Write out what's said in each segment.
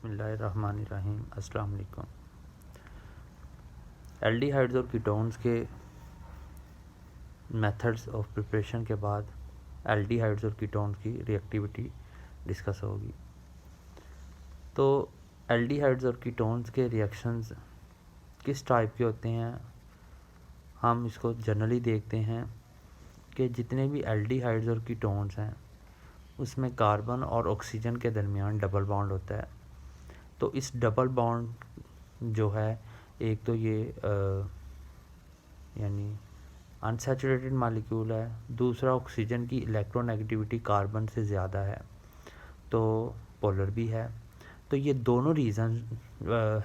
बिस्मिल्लाहिर्रहमानिर्रहीम। अस्सलाम वालेकुम। एल्डिहाइड्स और कीटोन्स के मेथड्स ऑफ प्रिपरेशन के बाद एल्डिहाइड्स और कीटोन्स की रिएक्टिविटी डिस्कस होगी। तो एल्डिहाइड्स और कीटोन्स के रिएक्शंस किस टाइप के होते हैं, हम इसको जनरली देखते हैं कि जितने भी एल्डिहाइड्स और कीटोन्स हैं उसमें कार्बन और ऑक्सीजन के दरमियान डबल बॉन्ड होता है। तो इस डबल बॉन्ड जो है, एक तो ये यानी अनसैचुरेटेड मॉलिक्यूल है, दूसरा ऑक्सीजन की इलेक्ट्रोनेगेटिविटी कार्बन से ज़्यादा है तो पोलर भी है। तो ये दोनों रीज़न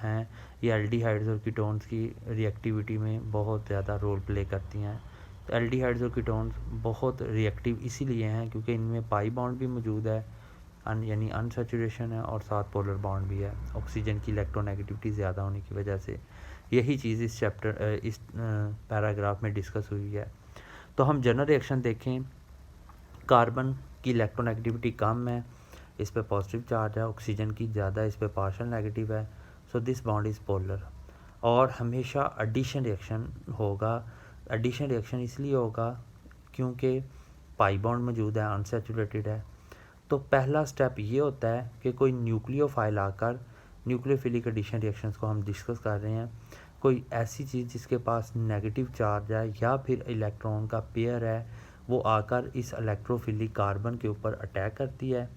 हैं, ये एल्डिहाइड्स और कीटोन्स की रिएक्टिविटी में बहुत ज़्यादा रोल प्ले करती हैं। तो एल्डिहाइड्स और कीटोन्स बहुत रिएक्टिव इसीलिए हैं क्योंकि इनमें पाई बॉन्ड भी मौजूद है, यानी अनसैचुरेशन है, और साथ पोलर बॉन्ड भी है ऑक्सीजन की इलेक्ट्रोनेगेटिविटी ज़्यादा होने की वजह से। यही चीज़ इस पैराग्राफ में डिस्कस हुई है। तो हम जनरल रिएक्शन देखें, कार्बन की इलेक्ट्रोनेगेटिविटी कम है, इस पे पॉजिटिव चार्ज है, ऑक्सीजन की ज़्यादा, इस पे पार्शियल नेगेटिव है, so this bond is polar. और हमेशा एडिशन रिएक्शन होगा। एडिशन रिएक्शन इसलिए होगा क्योंकि पाई बॉन्ड मौजूद है, अनसैचुरेटेड है। तो पहला स्टेप ये होता है कि कोई न्यूक्लियोफाइल आकर, न्यूक्लियोफिलिक एडिशन रिएक्शंस को हम डिस्कस कर रहे हैं, कोई ऐसी चीज़ जिसके पास नेगेटिव चार्ज है या फिर इलेक्ट्रॉन का पेयर है, वो आकर इस इलेक्ट्रोफिलिक कार्बन के ऊपर अटैक करती है।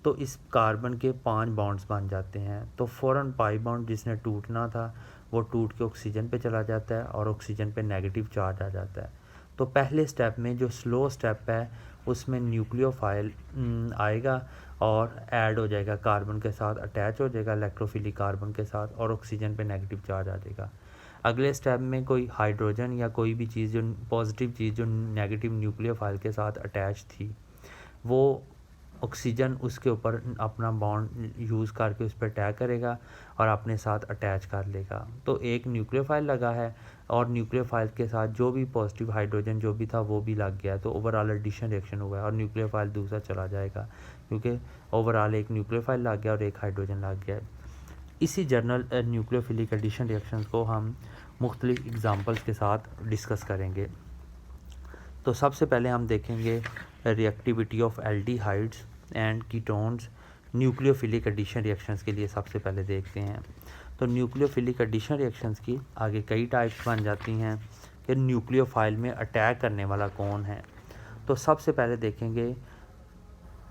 तो इस कार्बन के 5 बॉन्ड्स बन जाते हैं। तो फ़ौरन पाई बॉन्ड जिसने टूटना था वो टूट के ऑक्सीजन पे चला जाता है और ऑक्सीजन पे नेगेटिव चार्ज आ जाता है। तो पहले स्टेप में जो स्लो स्टेप है उसमें न्यूक्लियोफाइल आएगा और ऐड हो जाएगा, कार्बन के साथ अटैच हो जाएगा इलेक्ट्रोफिलिक कार्बन के साथ, और ऑक्सीजन पे नेगेटिव चार्ज आ जाएगा। अगले स्टेप में कोई हाइड्रोजन या कोई भी चीज़ जो पॉजिटिव चीज़ जो नेगेटिव न्यूक्लियोफाइल के साथ अटैच थी, वो ऑक्सीजन उसके ऊपर अपना बॉन्ड यूज़ करके उस पर अटैक करेगा और अपने साथ अटैच कर लेगा। तो एक न्यूक्लियोफाइल लगा है और न्यूक्लियोफाइल के साथ जो भी पॉजिटिव हाइड्रोजन जो भी था वो भी लग गया, तो ओवरऑल एडिशन रिएक्शन हुआ है और न्यूक्लियोफाइल दूसरा चला जाएगा क्योंकि ओवरऑल एक न्यूक्लियोफाइल लग गया और एक हाइड्रोजन लग गया। इसी जर्नल न्यूक्लियोफिलिक एडिशन रिएक्शंस को हम मुख्तलिफ एग्जांपल्स के साथ डिस्कस करेंगे। तो सबसे पहले हम देखेंगे reactivity of aldehydes and ketones nucleophilic addition reactions के लिए सबसे पहले देखते हैं। तो न्यूक्लियोफिलिक एडिशन रिएक्शंस की आगे कई टाइप्स बन जाती हैं कि न्यूक्लियोफाइल में अटैक करने वाला कौन है। तो सबसे पहले देखेंगे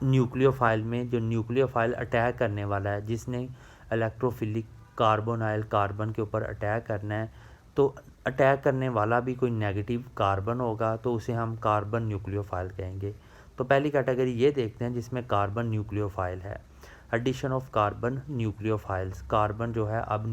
न्यूक्लियोफाइल में जो न्यूक्लियोफाइल अटैक करने वाला है, जिसने इलेक्ट्रोफिलिक कार्बोनाइल कार्बन के ऊपर अटैक करना है, तो अटैक करने वाला भी कोई नेगेटिव कार्बन होगा तो उसे हम कार्बन न्यूक्लियोफाइल कहेंगे। तो पहली कैटेगरी ये देखते हैं जिसमें कार्बन न्यूक्लियोफाइल है। Addition of carbon nucleophiles, carbon जो है अब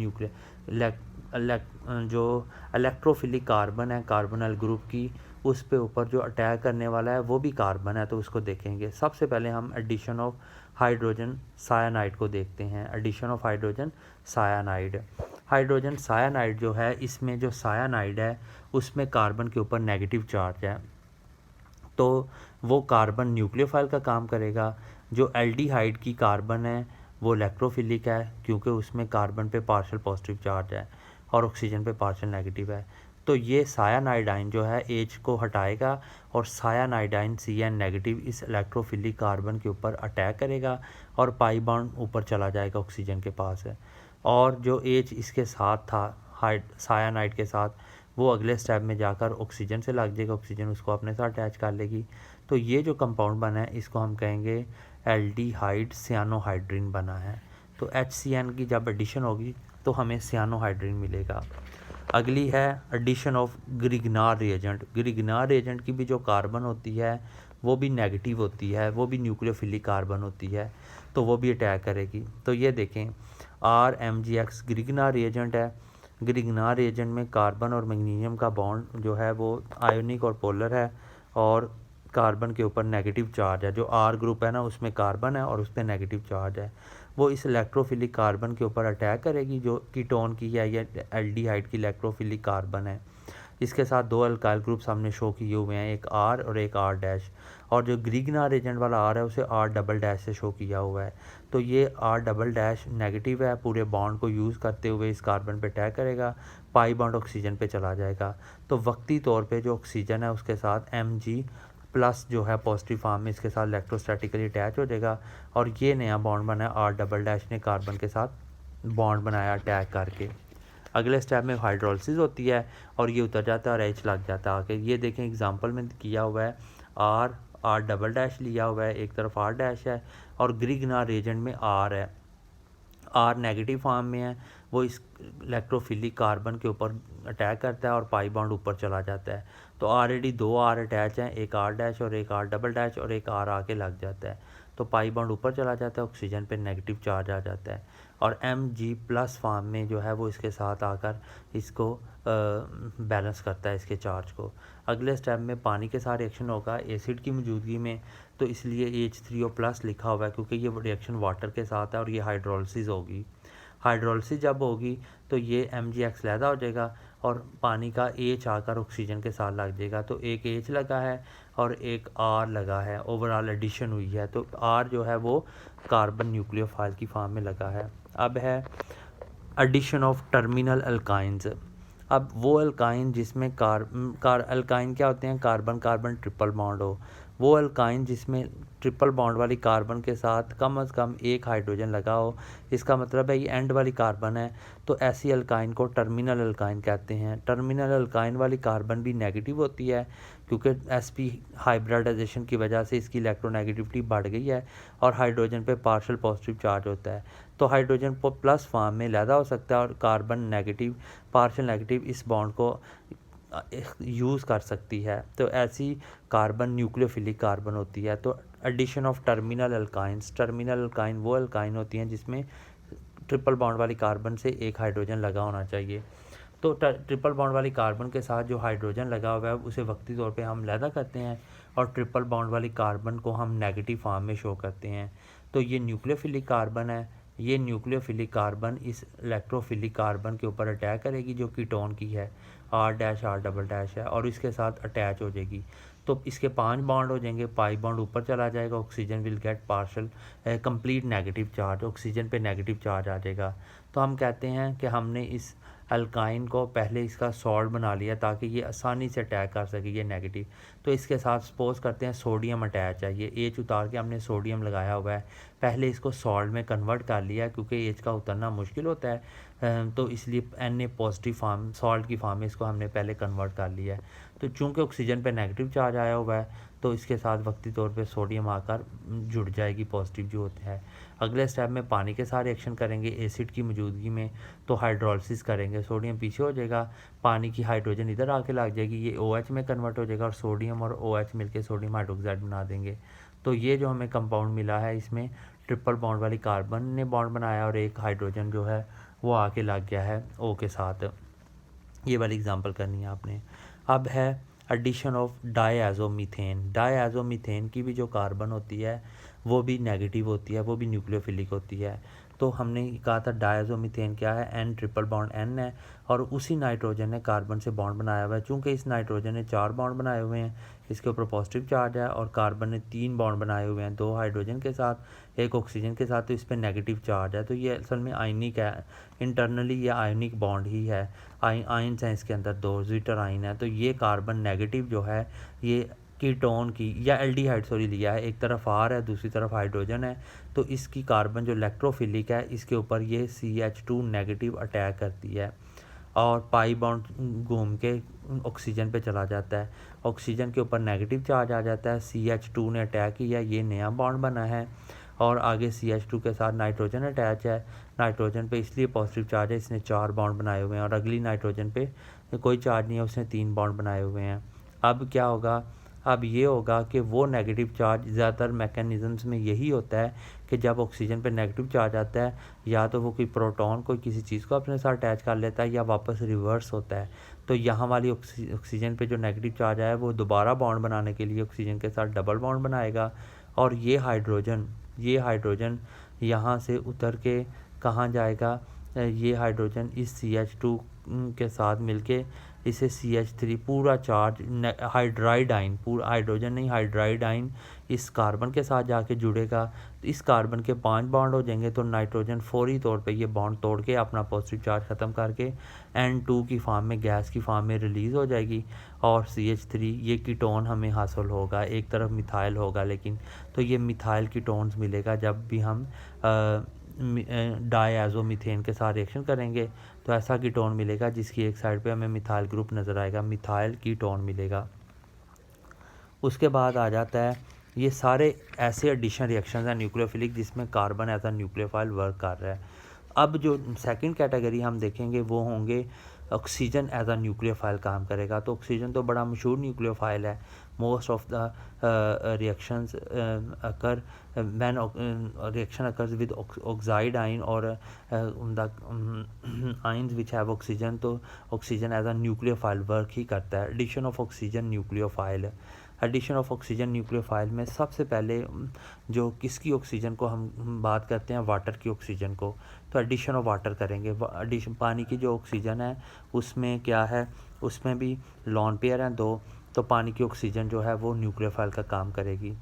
जो इलेक्ट्रोफिलिक कार्बन है कार्बोनाइल ग्रुप की, उस पे ऊपर जो अटैक करने वाला है वो भी कार्बन है, तो उसको देखेंगे। सबसे पहले हम एडिशन ऑफ हाइड्रोजन सायानाइड को देखते हैं। एडिशन ऑफ हाइड्रोजन सायानाइड, हाइड्रोजन सायानाइड जो है, इसमें जो सायानाइड है उसमें कार्बन के ऊपर नेगेटिव चार्ज है, तो वो कार्बन न्यूक्लियोफाइल का काम करेगा। जो एल्डिहाइड की कार्बन है वो इलेक्ट्रोफिलिक है क्योंकि उसमें कार्बन पे पार्शियल पॉजिटिव चार्ज है और ऑक्सीजन पे पार्शियल नेगेटिव है। तो ये सायानाइडाइन जो है एच को हटाएगा और सायानाइडाइन CN नेगेटिव इस इलेक्ट्रोफिलिक कार्बन के ऊपर अटैक करेगा और पाई बॉन्ड ऊपर चला जाएगा, ऑक्सीजन के पास है। और जो एच इसके साथ था सायानाइड के साथ, वो अगले स्टेप में जाकर ऑक्सीजन से लग जाएगा, ऑक्सीजन उसको अपने साथ अटैच कर लेगी। तो ये जो कंपाउंड बना है इसको हम कहेंगे एल्डिहाइड सियानोहाइड्रिन बना है। तो HCN की जब एडिशन होगी तो हमें सियानोहाइड्रिन मिलेगा। अगली है एडिशन ऑफ ग्रिग्नार रिएजेंट। ग्रिग्नार रिएजेंट की भी जो कार्बन होती है वो भी नेगेटिव होती है, वो भी न्यूक्लियोफिलिक कार्बन होती है, तो वो भी अटैक करेगी। तो ये देखें RMgX ग्रिग्नार रिएजेंट है। ग्रिग्नार रिएजेंट में कार्बन और मैग्नीशियम का बॉन्ड जो है वो आयोनिक और पोलर है और कार्बन के ऊपर नेगेटिव चार्ज है। जो R ग्रुप है ना उसमें कार्बन है और उस पर नेगेटिव चार्ज है, वो इस इलेक्ट्रोफिलिक कार्बन के ऊपर अटैक करेगी जो कीटोन की है या एल्डिहाइड की इलेक्ट्रोफिलिक कार्बन है। इसके साथ दो अल्काइल ग्रुप्स हमने शो किए हुए हैं, एक R और एक R-, और जो ग्रिग्नार एजेंट वाला R है उसे R" से शो किया हुआ है। तो ये R" नेगेटिव है, पूरे बॉन्ड को यूज़ करते हुए इस कार्बन पे अटैक करेगा, पाई बॉन्ड ऑक्सीजन पे चला जाएगा। तो वक्ती तौर पे जो ऑक्सीजन है उसके साथ Mg+ जो है पॉजिटिव फॉर्म में इसके साथ इलेक्ट्रोस्टैटिकली अटैच हो जाएगा, और ये नया बॉन्ड बना है R" ने कार्बन के साथ बॉन्ड बनाया अटैक करके। अगले स्टेप में हाइड्रोलिसिस होती है और ये उतर जाता है और H लग जाता है आके। ये देखें एग्जांपल में किया हुआ है, R" लिया हुआ है, एक तरफ R- है और ग्रिग्नार एजेंट में R है। R नेगेटिव फॉर्म में है, वो इस इलेक्ट्रोफिलिक कार्बन के ऊपर अटैक करता है और पाई बॉन्ड ऊपर चला जाता है। तो ऑलरेडी दो R अटैच हैं, एक R- और एक R" और एक R आके लग जाता है, तो पाई बॉन्ड ऊपर चला जाता है, ऑक्सीजन पे नेगेटिव चार्ज आ जाता है, और Mg+ फॉर्म में जो है वो इसके साथ आकर इसको बैलेंस करता है इसके चार्ज को। अगले स्टेप में पानी के साथ रिएक्शन होगा एसिड की मौजूदगी में, तो इसलिए H3O+ लिखा हुआ है क्योंकि ये रिएक्शन वाटर के साथ है और ये हाइड्रोलिसिस होगी। हाइड्रोलिसिस जब होगी तो ये Mgx लैदा हो जाएगा और पानी का H आकर ऑक्सीजन के साथ लग जाएगा, तो एक H लगा है और एक R लगा है, ओवरऑल एडिशन हुई है, तो R जो है वो कार्बन न्यूक्लियोफाइल की फॉर्म में लगा है। अब है एडिशन ऑफ टर्मिनल अल्काइंस। अब वो अल्काइन जिसमें अल्काइन क्या होते हैं, कार्बन कार्बन ट्रिपल बॉन्ड हो, वो अल्काइन जिसमें ट्रिपल बॉन्ड वाली कार्बन के साथ कम से कम एक हाइड्रोजन लगा हो, इसका मतलब है ये एंड वाली कार्बन है, तो ऐसी अल्काइन को टर्मिनल अल्काइन कहते हैं। टर्मिनल अल्काइन वाली कार्बन भी नेगेटिव होती है क्योंकि sp हाइब्रिडाइजेशन की वजह से इसकी इलेक्ट्रोनेगेटिविटी बढ़ गई है और हाइड्रोजन पे पार्शियल पॉजिटिव चार्ज होता है, तो हाइड्रोजन को प्लस फॉर्म में लैदा हो सकता है और कार्बन नेगेटिव पार्शियल नेगेटिव इस बॉन्ड को यूज़ कर सकती है, तो ऐसी कार्बन न्यूक्लियोफिलिक कार्बन होती है। तो addition of terminal alkynes, terminal alkyne वो अल्काइन होती हैं जिसमें ट्रिपल बॉन्ड वाली कार्बन से एक हाइड्रोजन लगा होना चाहिए। तो ट्रिपल बॉन्ड वाली कार्बन के साथ जो हाइड्रोजन लगा हुआ है उसे वक्ती तौर पे हम लैदा करते हैं और ट्रिपल बॉन्ड वाली कार्बन को हम नेगेटिव फॉर्म में शो करते हैं। तो ये न्यूक्लियोफिलिक कार्बन है, ये न्यूक्लियोफिलिक कार्बन इस इलेक्ट्रोफिलिक कार्बन के ऊपर अटैक करेगी जो कीटोन की है, R' है, और इसके साथ अटैच हो जाएगी, तो इसके 5 बॉन्ड हो जाएंगे, पाई बॉन्ड ऊपर चला जाएगा, oxygen will get partial complete negative charge, oxygen पे नेगेटिव चार्ज आ जाएगा। तो हम कहते हैं कि हमने इस अल्काइन को पहले इसका सॉल्ट बना लिया ताकि ये आसानी से अटैक कर सके ये नेगेटिव। तो इसके साथ सपोज करते हैं सोडियम अटैच है, ये H उतार के हमने सोडियम लगाया हुआ है, पहले इसको सॉल्ट में कन्वर्ट कर लिया क्योंकि H का उतरना मुश्किल होता है, तो इसलिए Na पॉजिटिव फॉर्म सॉल्ट की फॉर्म में इसको हमने पहले कन्वर्ट कर लिया है। तो चूँकि ऑक्सीजन पे नेगेटिव चार्ज आया हुआ है तो इसके साथ वक्ती तौर पे सोडियम आकर जुड़ जाएगी पॉजिटिव जो होता है। अगले स्टेप में पानी के साथ रिएक्शन करेंगे एसिड की मौजूदगी में, तो हाइड्रोलिसिस करेंगे, सोडियम पीछे हो जाएगा, पानी की हाइड्रोजन इधर आके लग जाएगी, ये OH में कन्वर्ट हो जाएगा और सोडियम और OH मिलके सोडियम हाइड्रोक्साइड बना देंगे। तो ये जो हमें कंपाउंड मिला है इसमें ट्रिपल बॉन्ड वाली कार्बन ने बॉन्ड बनाया और एक हाइड्रोजन जो है वो आके लग गया है O के साथ। ये वाली एग्जांपल करनी है आपने। अब है एडिशन ऑफ डाईएज़ोमीथेन। डाईएज़ोमीथेन की भी जो कार्बन होती है वो भी नेगेटिव होती है, वो भी न्यूक्लियोफिलिक होती है। तो हमने कहा था डाईएज़ोमीथेन क्या है, N ट्रिपल बॉन्ड N है और उसी नाइट्रोजन ने कार्बन से बॉन्ड बनाया हुआ है। चूँकि इस नाइट्रोजन ने 4 बॉन्ड बनाए हुए हैं, इसके ऊपर पॉजिटिव चार्ज है, और कार्बन ने 3 बॉन्ड बनाए हुए हैं, 2 हाइड्रोजन के साथ एक ऑक्सीजन के साथ, तो इस पर नेगेटिव चार्ज है, तो ये असल में आयनिक है, इंटरनली ये आयनिक बॉन्ड ही है, आयन्स हैं इसके अंदर, 2 ज़्विटर आयन है। तो ये कार्बन नेगेटिव जो है ये कीटोन की या एल्डिहाइड लिया है, एक तरफ R है दूसरी तरफ हाइड्रोजन है, तो इसकी कार्बन जो इलेक्ट्रोफिलिक है इसके ऊपर ये CH2 नेगेटिव अटैक करती है और पाई बॉन्ड घूम के ऑक्सीजन पे चला जाता है, ऑक्सीजन के ऊपर नेगेटिव चार्ज आ जाता है, CH2 ने अटैक किया, ये नया बॉन्ड बना है और आगे CH2 के साथ नाइट्रोजन अटैच है, नाइट्रोजन पे इसलिए पॉजिटिव चार्ज है, इसने 4 बॉन्ड बनाए हुए हैं और अगली नाइट्रोजन पे कोई चार्ज नहीं है, उसने 3 बॉन्ड बनाए हुए हैं। अब क्या होगा, अब ये होगा कि वो नेगेटिव चार्ज ज़्यादातर मैकेनिज़म्स में यही होता है कि जब ऑक्सीजन पे नेगेटिव चार्ज आता है या तो वो कोई प्रोटॉन कोई किसी चीज़ को अपने साथ अटैच कर लेता है या वापस रिवर्स होता है। तो यहाँ वाली ऑक्सीजन पे जो नेगेटिव चार्ज आया है वो दोबारा बॉन्ड बनाने के लिए ऑक्सीजन के साथ डबल बॉन्ड बनाएगा और ये हाइड्रोजन यहाँ से उतर के कहाँ जाएगा, ये हाइड्रोजन इस CH2 के साथ मिलके इसे CH3 पूरा चार्ज हाइड्राइड आइन, पूरा हाइड्रोजन नहीं हाइड्राइड आइन इस कार्बन के साथ जाके जुड़ेगा, तो इस कार्बन के 5 बॉन्ड हो जाएंगे, तो नाइट्रोजन फौरी तौर पे ये बॉन्ड तोड़ के अपना पॉजिटिव चार्ज ख़त्म करके N2 की फॉर्म में, गैस की फॉर्म में रिलीज़ हो जाएगी, और CH3 ये कीटोन हमें हासिल होगा। एक तरफ मिथाइल होगा लेकिन, तो ये मिथाइल कीटोन्स मिलेगा जब भी हम डाईएज़ोमीथेन के साथ रिएक्शन करेंगे, तो ऐसा कीटोन मिलेगा जिसकी एक साइड पे हमें मिथाइल ग्रुप नज़र आएगा, मिथाइल कीटोन मिलेगा। उसके बाद आ जाता है ये सारे ऐसे एडिशन रिएक्शंस हैं न्यूक्लियोफिलिक जिसमें carbon as a nucleophile work कर रहा है। अब जो सेकंड कैटेगरी हम देखेंगे वो होंगे ऑक्सीजन एज अ न्यूक्लियोफाइल काम करेगा। तो ऑक्सीजन तो बड़ा मशहूर न्यूक्लियोफाइल है। Most of the reactions occur when reaction occurs with oxide ion और the ions which have oxygen, तो oxygen as a nucleophile work ही करता है। Addition of oxygen nucleophile, addition of oxygen nucleophile में सबसे पहले जो किसकी ऑक्सीजन को हम बात करते हैं, वाटर की ऑक्सीजन को, तो एडिशन ऑफ वाटर करेंगे। एडिशन पानी की जो ऑक्सीजन है उसमें क्या है, उसमें भी लॉन पेयर हैं 2, तो पानी की ऑक्सीजन जो है वो न्यूक्लियोफाइल का काम करेगी।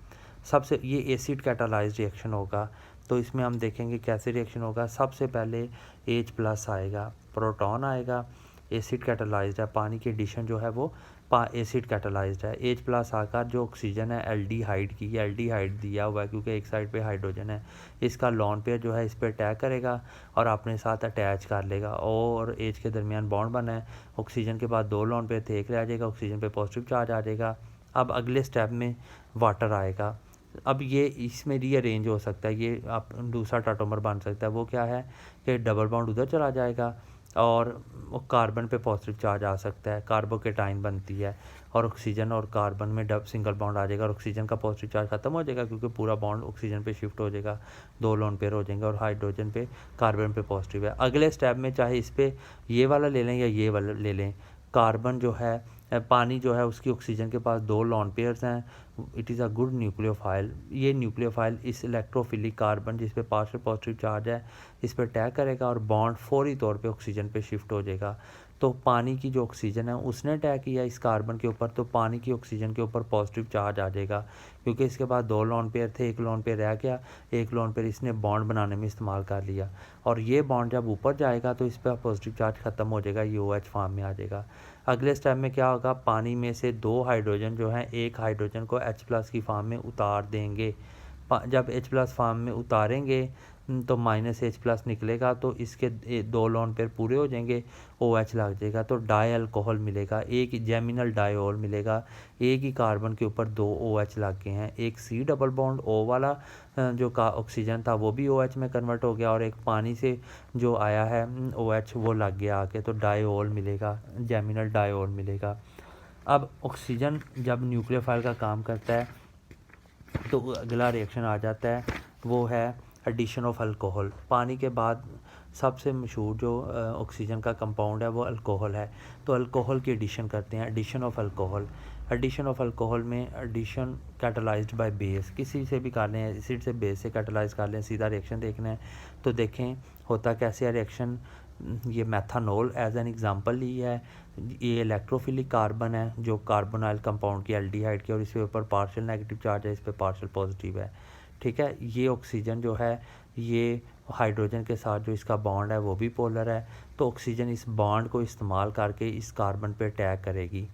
सबसे ये एसिड कैटालाइज्ड रिएक्शन होगा, तो इसमें हम देखेंगे कैसे रिएक्शन होगा। सबसे पहले H+ आएगा, प्रोटॉन आएगा, एसिड कैटालाइज्ड है, पानी की एडिशन जो है वो एसिड कैटालाइज्ड है। H+ आकर जो ऑक्सीजन है एल्डिहाइड की, एल्डिहाइड दिया हुआ है क्योंकि एक साइड पे हाइड्रोजन है, इसका लॉन पेयर जो है इस पर अटैक करेगा और अपने साथ अटैच कर लेगा। O और H के दरमियान बॉन्ड बना है, ऑक्सीजन के बाद 2 लॉन पेयर थे, एक रह जाएगा, ऑक्सीजन पे पॉजिटिव चार्ज आ जाएगा। अब अगले स्टेप में वाटर आएगा। अब ये इसमें रीअरेंज हो सकता है, ये आप दूसरा टाटोमर बन सकता है। वो क्या है कि डबल बॉन्ड उधर चला जाएगा और कार्बन पे पॉजिटिव चार्ज आ सकता है, कार्बोकेटाइन बनती है, और ऑक्सीजन और कार्बन में सिंगल बॉन्ड आ जाएगा और ऑक्सीजन का पॉजिटिव चार्ज खत्म हो जाएगा क्योंकि पूरा बॉन्ड ऑक्सीजन पे शिफ्ट हो जाएगा, 2 लोन पेयर हो जाएंगे और हाइड्रोजन पे कार्बन पे पॉजिटिव है। अगले स्टेप में चाहे इस पर ये वाला ले लें या ये वाला ले लें, कार्बन जो है पानी जो है उसकी ऑक्सीजन के पास 2 लॉन पेयर्स हैं, it is a good nucleophile. ये न्यूक्लियोफाइल इस इलेक्ट्रोफिलिक कार्बन जिस पे पार्शियल पॉजिटिव चार्ज है इस पर अटैक करेगा और बॉन्ड फौरी तौर पे ऑक्सीजन पे शिफ्ट हो जाएगा। तो पानी की जो ऑक्सीजन है उसने अटैक किया इस कार्बन के ऊपर, तो पानी की ऑक्सीजन के ऊपर पॉजिटिव चार्ज आ जाएगा क्योंकि इसके बाद 2 लॉन पेयर थे, 1 लॉन पेयर रह गया, 1 लॉन पेयर इसने बॉन्ड बनाने में इस्तेमाल कर लिया और ये बॉन्ड जब ऊपर जाएगा तो इस पर पॉजिटिव चार्ज ख़त्म हो जाएगा, ये OH फॉर्म में आ जाएगा। अगले स्टेप में क्या होगा, पानी में से 2 हाइड्रोजन जो हैं, एक हाइड्रोजन को H+ की फॉर्म में उतार देंगे। जब H+ फॉर्म में उतारेंगे तो -H+ निकलेगा, तो इसके 2 लॉन पेयर पूरे हो जाएंगे, OH लग जाएगा, तो डाई अल्कोहल मिलेगा, एक जेमिनल डायोल मिलेगा। एक ही कार्बन के ऊपर 2 OH लग गए हैं, एक C डबल बॉन्ड O वाला जो का ऑक्सीजन था वो भी OH में कन्वर्ट हो गया और एक पानी से जो आया है OH वो लग गया आके, तो डायोल मिलेगा, जेमिनल डायोल मिलेगा। अब ऑक्सीजन जब न्यूक्लियोफाइल का काम करता है तो अगला रिएक्शन आ जाता है, वो है एडिशन ऑफ अल्कोहल। पानी के बाद सबसे मशहूर जो ऑक्सीजन का कंपाउंड है वो अल्कोहल है, तो अल्कोहल की एडिशन करते हैं, addition of alcohol. Addition of alcohol में एडिशन कैटालाइज्ड बाय बेस, किसी से भी कर लें, एसिड से बेस से कैटालाइज कर लें, सीधा रिएक्शन देखना है तो देखें होता कैसे है रिएक्शन। ये मेथानॉल एज एन एग्जांपल ली है, ये इलेक्ट्रोफिलिक कार्बन है जो कार्बोनाइल कंपाउंड की एल्डिहाइड की, और इसके ऊपर पार्शियल नेगेटिव चार्ज है, इस पर पार्शियल पॉजिटिव है। ठीक है, ये ऑक्सीजन जो है ये हाइड्रोजन के साथ जो इसका बॉन्ड है वो भी पोलर है, तो ऑक्सीजन इस बॉन्ड को इस्तेमाल करके इस कार्बन पे अटैक करेगी।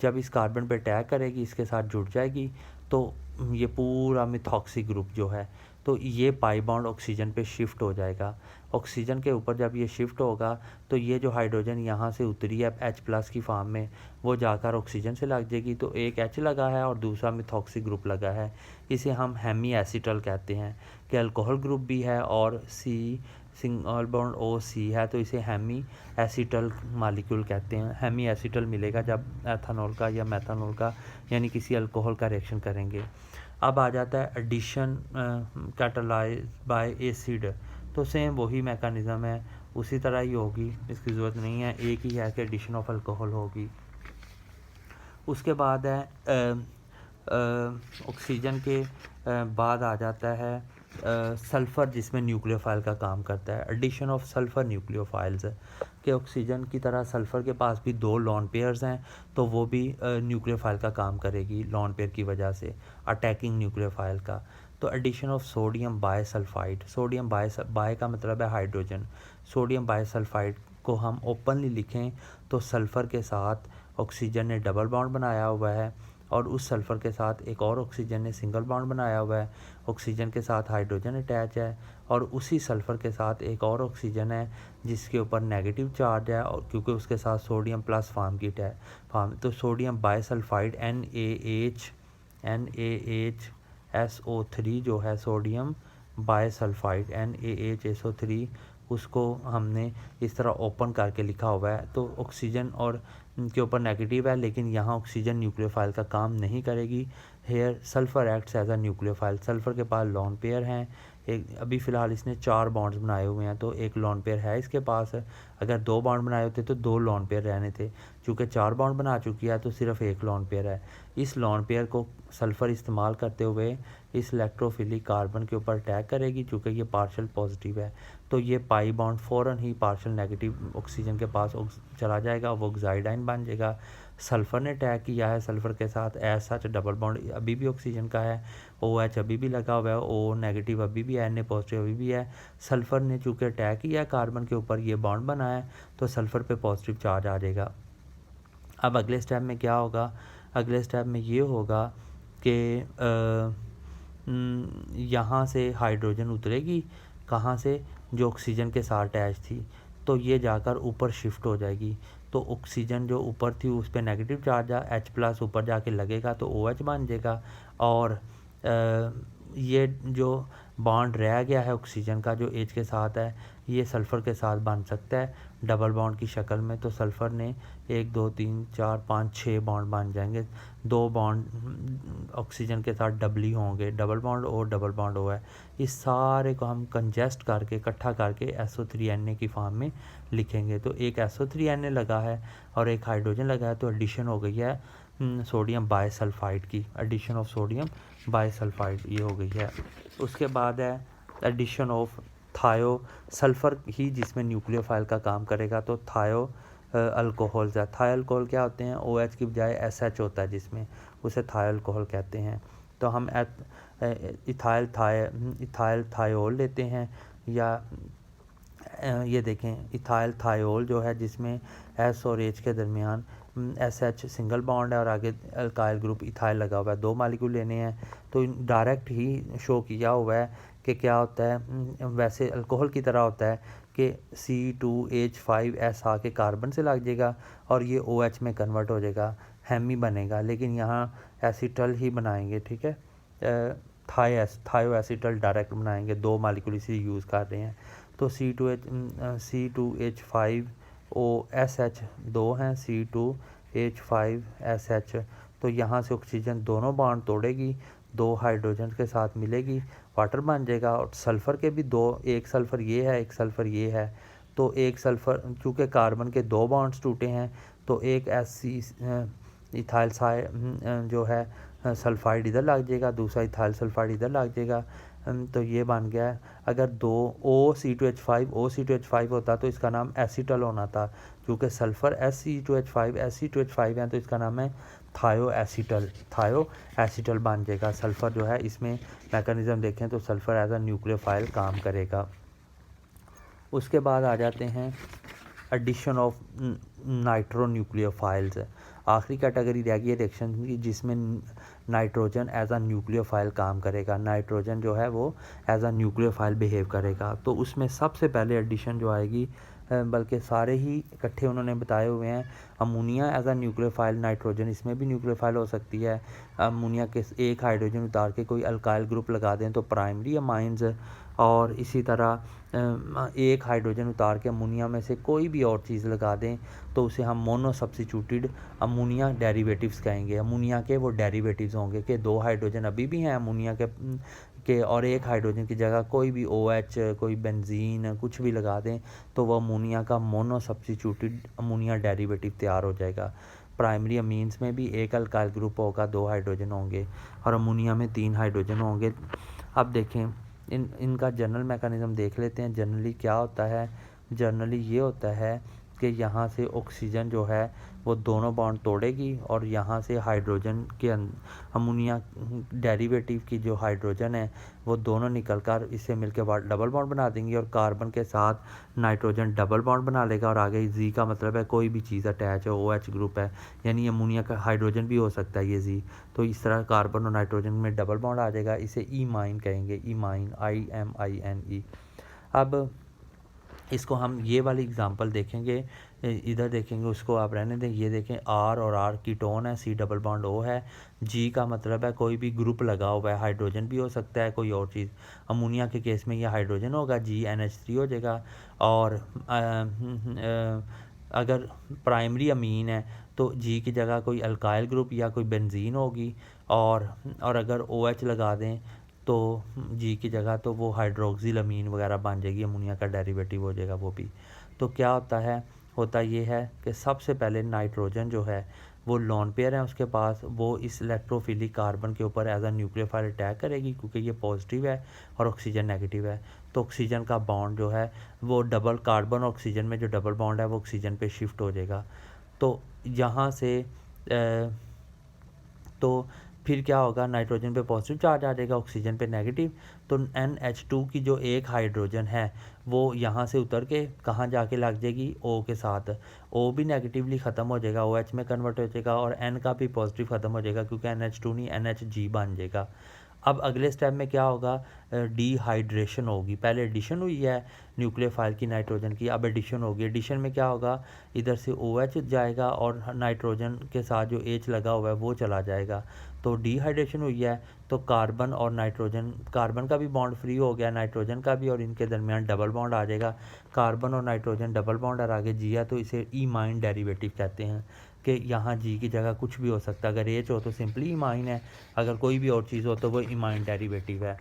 जब इस कार्बन पे अटैक करेगी, इसके साथ जुड़ जाएगी, तो ये पूरा मिथॉक्सी ग्रुप जो है, तो ये पाई बॉन्ड ऑक्सीजन पे शिफ्ट हो जाएगा। ऑक्सीजन के ऊपर जब ये शिफ्ट होगा तो ये जो हाइड्रोजन यहाँ से उतरी है H+ की फॉर्म में, वो जाकर ऑक्सीजन से लग जाएगी, तो एक H लगा है और दूसरा मिथॉक्सी ग्रुप लगा है। इसे हम हेमी एसीटल कहते हैं कि अल्कोहल ग्रुप भी है और सिंगल बॉन्ड OC है, तो इसे हेमी एसीटल मॉलिक्यूल कहते हैं। हेमी एसीटल मिलेगा जब एथेनॉल का या मेथानॉल का यानी किसी अल्कोहल का रिएक्शन करेंगे। अब आ जाता है एडिशन कैटालाइज बाय एसिड, तो सेम वही मैकेनिज़्म है, उसी तरह ही होगी, इसकी ज़रूरत नहीं है, एक ही है कि एडिशन ऑफ अल्कोहल होगी। उसके बाद है ऑक्सीजन के बाद आ जाता है सल्फ़र जिसमें न्यूक्लियोफाइल का काम करता है, एडिशन ऑफ सल्फ़र न्यूक्लियोफाइल्स कि ऑक्सीजन की तरह सल्फ़र के पास भी 2 लॉन पेयर्स हैं, तो वो भी न्यूक्लियोफाइल का काम करेगी लॉन पेयर की वजह से, अटैकिंग न्यूक्लियोफाइल का। तो addition of sodium bisulphite, sodium bi का मतलब है हाइड्रोजन, सोडियम बायसल्फाइड को हम ओपनली लिखें तो सल्फ़र के साथ ऑक्सीजन ने डबल बॉन्ड बनाया हुआ है और उस सल्फ़र के साथ एक और ऑक्सीजन ने सिंगल बॉन्ड बनाया हुआ है, ऑक्सीजन के साथ हाइड्रोजन अटैच है और उसी सल्फ़र के साथ एक और ऑक्सीजन है जिसके ऊपर नेगेटिव चार्ज है और क्योंकि उसके साथ सोडियम प्लस फार्म किट है तो सोडियम बायसल्फाइड NaHSO3 जो है सोडियम बायसल्फाइड NaHSO3 उसको हमने इस तरह ओपन करके लिखा हुआ है। तो ऑक्सीजन और के ऊपर नेगेटिव है लेकिन यहाँ ऑक्सीजन न्यूक्लियोफाइल का काम नहीं करेगी। Here sulphur acts as a nucleophile, sulphur के पास लॉन पेयर हैं, एक अभी फ़िलहाल इसने 4 बॉन्ड्स बनाए हुए हैं तो एक लॉन पेयर है इसके पास। अगर 2 बॉन्ड बनाए होते तो 2 लॉन पेयर रहने थे, चूँकि 4 बॉन्ड बना चुकी है तो सिर्फ एक लॉन पेयर है। इस लॉन पेयर को सल्फ़र इस्तेमाल करते हुए इस इलेक्ट्रोफिलिक कार्बन के ऊपर अटैक करेगी, चूँकि ये पार्शियल पॉजिटिव है तो ये पाई बॉन्ड फ़ौरन ही पार्शियल नेगेटिव ऑक्सीजन के पास चला जाएगा, वो ऑक्साइड बन जाएगा। सल्फ़र ने अटैक किया है, सल्फ़र के साथ एज सच डबल बॉन्ड अभी भी ऑक्सीजन का है, OH अभी भी लगा हुआ है, O नेगेटिव अभी भी है, Na पॉजिटिव अभी भी है। सल्फ़र ने चूँकि अटैक किया है कार्बन के ऊपर, ये बॉन्ड बनाया है तो सल्फ़र पे पॉजिटिव चार्ज आ जाएगा। अब अगले स्टेप में क्या होगा, अगले स्टेप में ये होगा कि यहाँ से हाइड्रोजन उतरेगी, कहाँ से, जो ऑक्सीजन के साथ अटैच थी, तो ये जाकर ऊपर शिफ्ट हो जाएगी। तो ऑक्सीजन जो ऊपर थी उस पर नेगेटिव चार्ज H+ ऊपर जाके लगेगा तो OH बन जाएगा और ये जो बॉन्ड रह गया है ऑक्सीजन का जो H के साथ है ये सल्फ़र के साथ बन सकता है डबल बॉन्ड की शक्ल में। तो सल्फ़र ने 1 2 3 4 5 6 बॉन्ड बन जाएंगे, 2 बॉन्ड ऑक्सीजन के साथ डबली होंगे, डबल बॉन्ड और डबल बॉन्ड हो है। इस सारे को हम कंजेस्ट करके इकट्ठा करके SO3Na की फॉर्म में लिखेंगे। तो एक SO3Na लगा है और एक हाइड्रोजन लगा है तो एडिशन हो गई है सोडियम बायसल्फाइड की, एडिशन ऑफ सोडियम बायसल्फाइड ये हो गई है। उसके बाद है एडिशन ऑफ थायो, सल्फ़र ही जिसमें न्यूक्लियोफाइल का काम करेगा तो थायो अल्कोहल्स है। थायो अल्कोहल क्या होते हैं, OH की बजाय SH होता है जिसमें, उसे थायो अल्कोहल कहते हैं। तो हम इथाइल थायोल लेते हैं या ये देखें इथाइल थायोल जो है जिसमें S और H के दरमियान SH सिंगल बॉन्ड है और आगे अल्काइल ग्रुप इथाइल लगा हुआ है, 2 मालिक्यूल लेने हैं। तो डायरेक्ट ही शो किया हुआ है कि क्या होता है, वैसे अल्कोहल की तरह होता है कि C2H5S आके कार्बन से लग जाएगा और ये OH में कन्वर्ट हो जाएगा, हेमी बनेगा, लेकिन यहाँ एसिटल ही बनाएंगे, ठीक है, थायो एसिटल डायरेक्ट बनाएंगे, 2 मालिक्यूल इसी यूज़ कर रहे हैं। तो C2H5OSH 2 हैं, C2H5SH। तो यहाँ से ऑक्सीजन दोनों बॉन्ड तोड़ेगी, 2 हाइड्रोजन के साथ मिलेगी, वाटर बन जाएगा। और सल्फ़र के भी 2, एक सल्फ़र ये है एक सल्फ़र ये है, तो एक सल्फ़र चूँकि कार्बन के 2 बॉन्ड्स टूटे हैं तो एक इथाइल जो है सल्फ़ाइड इधर लग जाएगा, दूसरा इथाइल सल्फ़ाइड इधर लग जाएगा। तो ये बन गया है। अगर 2 OC2H5 होता तो इसका नाम एसिटल होना था, क्योंकि सल्फ़र SC2H5 है तो इसका नाम है थायो एसिटल बन जाएगा। सल्फ़र जो है इसमें मैकेनिज़्म देखें तो सल्फ़र एज अ न्यूक्लियोफाइल काम करेगा। उसके बाद आ जाते हैं एडिशन ऑफ नाइट्रो न्यूक्लियोफाइल्स, आखिरी कैटेगरी रह गई है रिएक्शन की जिसमें नाइट्रोजन एज अ न्यूक्लियोफाइल काम करेगा, नाइट्रोजन जो है वो एज अ न्यूक्लियोफाइल बिहेव करेगा। तो उसमें सबसे पहले एडिशन जो आएगी, बल्कि सारे ही इकट्ठे उन्होंने बताए हुए हैं, ammonia as a nucleophile, nitrogen इसमें भी न्यूक्लियोफाइल हो सकती है। अमोनिया के एक हाइड्रोजन उतार के कोई अल्काइल ग्रुप लगा दें तो प्राइमरी अमाइंस, और इसी तरह एक हाइड्रोजन उतार के अमोनिया में से कोई भी और चीज़ लगा दें तो उसे हम मोनो सब्स्टिट्यूटेड अमोनिया डेरिवेटिव्स कहेंगे। अमोनिया के वो डेरिवेटिव्स होंगे कि 2 हाइड्रोजन अभी भी हैं अमोनिया के और एक हाइड्रोजन की जगह कोई भी OH, कोई बेंजीन, कुछ भी लगा दें तो वह अमोनिया का मोनो सब्स्टिट्यूटेड अमोनिया डेरिवेटिव तैयार हो जाएगा। प्राइमरी अमीन्स में भी एक अल्काइल ग्रुप होगा, 2 हाइड्रोजन होंगे और अमोनिया में 3 हाइड्रोजन होंगे। अब देखें इनका जनरल मैकेनिज़्म देख लेते हैं। जनरली क्या होता है, जनरली ये होता है कि यहाँ से ऑक्सीजन जो है वो दोनों बॉन्ड तोड़ेगी और यहाँ से हाइड्रोजन के अमोनिया डेरिवेटिव की जो हाइड्रोजन है वो दोनों निकल कर इससे मिलकर डबल बॉन्ड बना देंगी और कार्बन के साथ नाइट्रोजन डबल बॉन्ड बना लेगा। और आगे जी का मतलब है कोई भी चीज़ अटैच है, OH ग्रुप है, यानी अमोनिया का हाइड्रोजन भी हो सकता है ये जी। तो इस तरह कार्बन और नाइट्रोजन में डबल बॉन्ड आ जाएगा। इसे ईमाइन कहेंगे, ईमाइन, IMINE। अब इसको हम ये वाली एग्जांपल देखेंगे, इधर देखेंगे, उसको आप रहने दें। ये देखें R और R कीटोन है, C डबल बॉन्ड O है। G का मतलब है कोई भी ग्रुप लगा हुआ है, हाइड्रोजन भी हो सकता है, कोई और चीज़। अमोनिया के केस में ये हाइड्रोजन होगा, GNH3 हो जाएगा। और अगर प्राइमरी अमीन है तो G की जगह कोई अल्काइल ग्रुप या कोई बेंजीन होगी। और अगर OH लगा दें तो जी की जगह तो वो हाइड्रोक्सिल अमीन वगैरह बन जाएगी, अमोनिया का डेरिवेटिव हो जाएगा वो भी। तो क्या होता ये है कि सबसे पहले नाइट्रोजन जो है वो लोन पेयर है उसके पास, वो इस इलेक्ट्रोफिलिक कार्बन के ऊपर एज अ न्यूक्लियोफाइल अटैक करेगी क्योंकि ये पॉजिटिव है और ऑक्सीजन नेगेटिव है। तो ऑक्सीजन का बॉन्ड जो है वो डबल, कार्बन और ऑक्सीजन में जो डबल बॉन्ड है वो ऑक्सीजन पे शिफ्ट हो जाएगा। तो यहाँ से तो फिर क्या होगा, नाइट्रोजन पे पॉजिटिव चार्ज आ जाएगा, ऑक्सीजन पे नेगेटिव। तो NH2 की जो एक हाइड्रोजन है वो यहाँ से उतर के कहाँ जाके लग जाएगी, O के साथ। O भी नेगेटिवली ख़त्म हो जाएगा, OH में कन्वर्ट हो जाएगा और N का भी पॉजिटिव ख़त्म हो जाएगा क्योंकि NH2 नहीं NHG बन जाएगा। अब अगले स्टेप में क्या होगा, डिहाइड्रेशन होगी। पहले एडिशन हुई है न्यूक्लियोफाइल की नाइट्रोजन की, अब एडिशन होगी। एडिशन में क्या होगा, इधर से OH जाएगा और नाइट्रोजन के साथ जो H लगा हुआ है वो चला जाएगा। तो डिहाइड्रेशन हुई है तो कार्बन और नाइट्रोजन, कार्बन का भी बॉन्ड फ्री हो गया, नाइट्रोजन का भी, और इनके दरमियान डबल बॉन्ड आ जाएगा। कार्बन और नाइट्रोजन डबल बॉन्ड और आगे जी है तो इसे ईमाइन डेरिवेटिव कहते हैं कि यहाँ जी की जगह कुछ भी हो सकता है। अगर H हो तो सिंपली ईमाइन है, अगर कोई भी और चीज़ हो तो वो ईमाइन डेरिवेटिव है।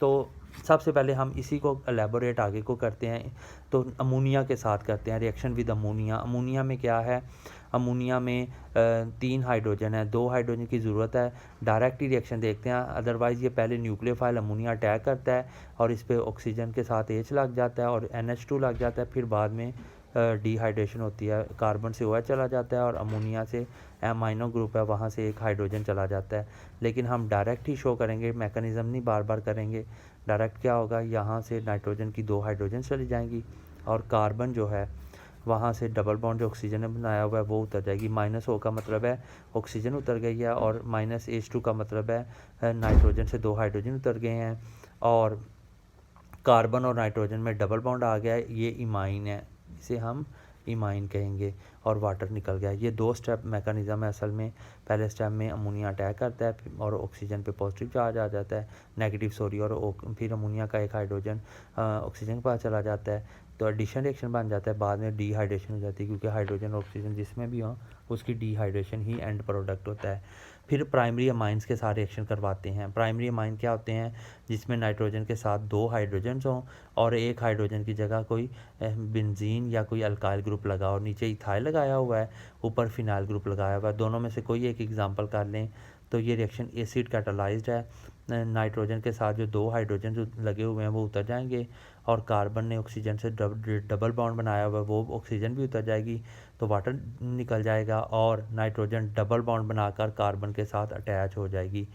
तो सबसे पहले हम इसी को एलेबोरेट आगे को करते हैं। तो अमोनिया के साथ करते हैं रिएक्शन विद अमोनिया। अमोनिया में क्या है, अमोनिया में 3 हाइड्रोजन है, 2 हाइड्रोजन की ज़रूरत है। डायरेक्ट ही रिएक्शन देखते हैं, अदरवाइज़ ये पहले न्यूक्लियोफाइल अमोनिया अटैक करता है और इस पर ऑक्सीजन के साथ H लग जाता है और NH2 लग जाता है। फिर बाद में डिहाइड्रेशन होती है, कार्बन से OH चला जाता है और अमोनिया से एमाइनो ग्रुप है वहाँ से एक हाइड्रोजन चला जाता है। लेकिन हम डायरेक्ट ही शो करेंगे, मैकेनिज़्म नहीं बार बार करेंगे। डायरेक्ट क्या होगा, यहाँ से नाइट्रोजन की 2 हाइड्रोजन चली जाएंगी और कार्बन जो है वहाँ से डबल बॉन्ड जो ऑक्सीजन ने बनाया हुआ है वो उतर जाएगी। -O का मतलब है ऑक्सीजन उतर गई है और -H2 का मतलब है नाइट्रोजन से 2 हाइड्रोजन उतर गए हैं और कार्बन और नाइट्रोजन में डबल बॉन्ड आ गया है, ये इमाइन है, इसे हम इमाइन कहेंगे और वाटर निकल गया। ये 2 स्टेप मैकेनिज़्म है असल में। पहले स्टेप में अमोनिया अटैक करता है और ऑक्सीजन पे पॉजिटिव चार्ज आ जाता है, नेगेटिव सॉरी, और फिर अमोनिया का एक हाइड्रोजन ऑक्सीजन के पास चला जाता है तो एडिशन रिएक्शन बन जाता है। बाद में डिहाइड्रेशन हो जाती है क्योंकि हाइड्रोजन और ऑक्सीजन जिसमें भी हो उसकी डिहाइड्रेशन ही एंड प्रोडक्ट होता है। फिर प्राइमरी अमाइंस के साथ रिएक्शन करवाते हैं। प्राइमरी अमाइन क्या होते हैं, जिसमें नाइट्रोजन के साथ 2 हाइड्रोजन्स हों और एक हाइड्रोजन की जगह कोई बेंजीन या कोई अल्काइल ग्रुप लगा और नीचे इथाइल लगाया हुआ है, ऊपर फिनाइल ग्रुप लगाया हुआ है। दोनों में से कोई एक एग्जांपल कर लें तो ये रिएक्शन एसिड कैटालाइज्ड है। नाइट्रोजन के साथ जो 2 हाइड्रोजन जो लगे हुए हैं वो उतर जाएंगे और कार्बन ने ऑक्सीजन से डबल बॉन्ड बनाया हुआ है, वो ऑक्सीजन भी उतर जाएगी तो वाटर निकल जाएगा और नाइट्रोजन डबल बॉन्ड बनाकर कार्बन के साथ अटैच हो जाएगी।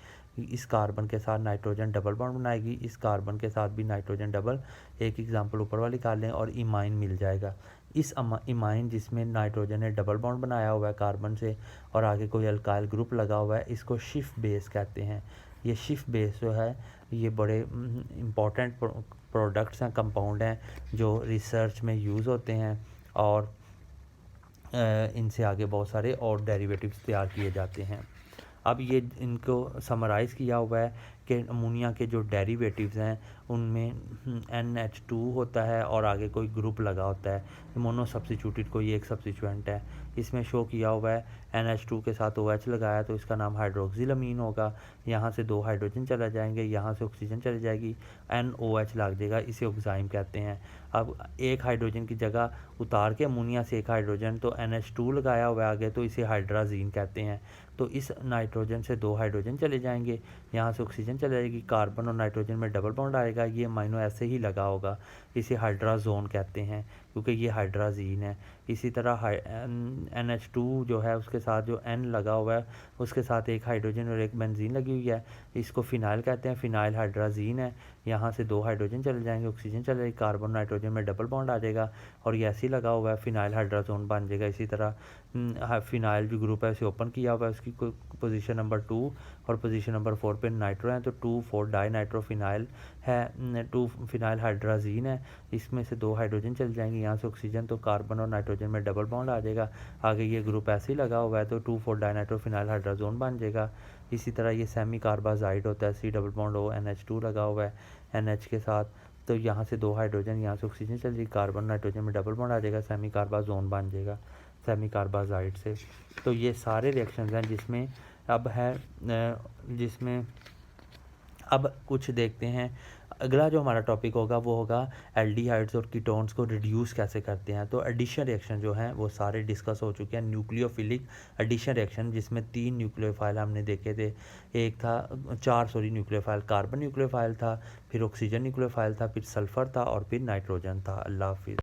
इस कार्बन के साथ नाइट्रोजन डबल बॉन्ड बनाएगी, इस कार्बन के साथ भी नाइट्रोजन डबल, एक एग्जांपल ऊपर वाली कर लें, और इमाइन मिल जाएगा। इस इमाइन जिसमें नाइट्रोजन ने डबल बॉन्ड बनाया हुआ है कार्बन से और आगे कोई अल्काइल ग्रुप लगा हुआ है, इसको शिफ बेस कहते हैं। ये शिफ बेस जो है ये बड़े इम्पॉर्टेंट प्रोडक्ट्स हैं, कंपाउंड हैं जो रिसर्च में यूज़ होते हैं और इनसे आगे बहुत सारे और डेरिवेटिव्स तैयार किए जाते हैं। अब ये इनको समराइज़ किया हुआ है कि अमोनिया के जो डेरिवेटिव्स हैं उनमें NH2 होता है और आगे कोई ग्रुप लगा होता है, मोनो सब्स्टिट्यूटेड कोई एक सब्स्टिट्यूएंट है। इसमें शो किया हुआ है NH2 के साथ OH लगाया तो इसका नाम हाइड्रोक्सिल अमीन होगा। यहाँ से 2 हाइड्रोजन चला जाएंगे, यहाँ से ऑक्सीजन चली जाएगी, NOH लग जाएगा, इसे ऑक्साइम कहते हैं। अब एक हाइड्रोजन की जगह उतार के अमोनिया से एक हाइड्रोजन तो NH2 लगाया हुआ है आगे तो इसे हाइड्राजीन कहते हैं। तो इस नाइट्रोजन से 2 हाइड्रोजन चले जाएंगे, यहाँ से ऑक्सीजन ऑक्सीजन चली जाएगी, कार्बन और नाइट्रोजन में डबल बॉन्ड आएगा, ये अमाइनो ऐसे ही लगा होगा, इसे हाइड्राजोन कहते हैं क्योंकि ये हाइड्राजीन है। इसी तरह NH2 जो है उसके साथ जो N लगा हुआ है उसके साथ एक हाइड्रोजन और एक बेंजीन लगी हुई है, इसको फिनाइल कहते हैं, फिनाइल हाइड्राजीन है। यहाँ से 2 हाइड्रोजन चले जाएंगे, ऑक्सीजन चले जाएगी, कार्बन नाइट्रोजन में डबल बॉन्ड आ जाएगा और ये ऐसे ही लगा हुआ है, फिनाइल हाइड्राजोन बन जाएगा। इसी तरह फिनाइल जो ग्रुप है इसे ओपन किया हुआ है, उसकी पोजीशन नंबर 2 और पोजीशन नंबर 4 पे नाइट्रो है, तो 2,4 डाई नाइट्रो फिनाइल है, 2 फिनाइल हाइड्राजीन है, इसमें से 2 हाइड्रोजन चल जाएंगे, यहाँ से ऑक्सीजन, तो कार्बन और नाइट्रोजन में डबल बॉन्ड आ जाएगा। आगे ये ग्रुप ऐसे ही लगा हुआ है तो 2,4 डाई नाइट्रो फिनाइल हाइड्राजोन बन जाएगा। इसी तरह ये सेमी कार्बाजाइड होता है, C double bond O NH2 लगा हुआ है NH के साथ, तो यहाँ से 2 हाइड्रोजन, यहाँ से ऑक्सीजन चल जाएगी, कार्बन नाइट्रोजन में डबल बॉन्ड आ जाएगा, सेमी कार्बाजोन बन जाएगा सेमी कार्बाजाइड से। तो ये सारे रिएक्शंस हैं जिसमें अब कुछ देखते हैं। अगला जो हमारा टॉपिक होगा वो होगा एल्डिहाइड्स और कीटोन्स को रिड्यूस कैसे करते हैं। तो एडिशन रिएक्शन जो हैं वो सारे डिस्कस हो चुके हैं। न्यूक्लियोफिलिक एडिशन रिएक्शन जिसमें 3 न्यूक्लियोफाइल हमने देखे थे, एक था 4 न्यूक्लियोफाइल, कार्बन न्यूक्लियोफाइल था, फिर ऑक्सीजन न्यूक्लियोफाइल था, फिर सल्फर था और फिर नाइट्रोजन था। अल्लाह हाफिज़।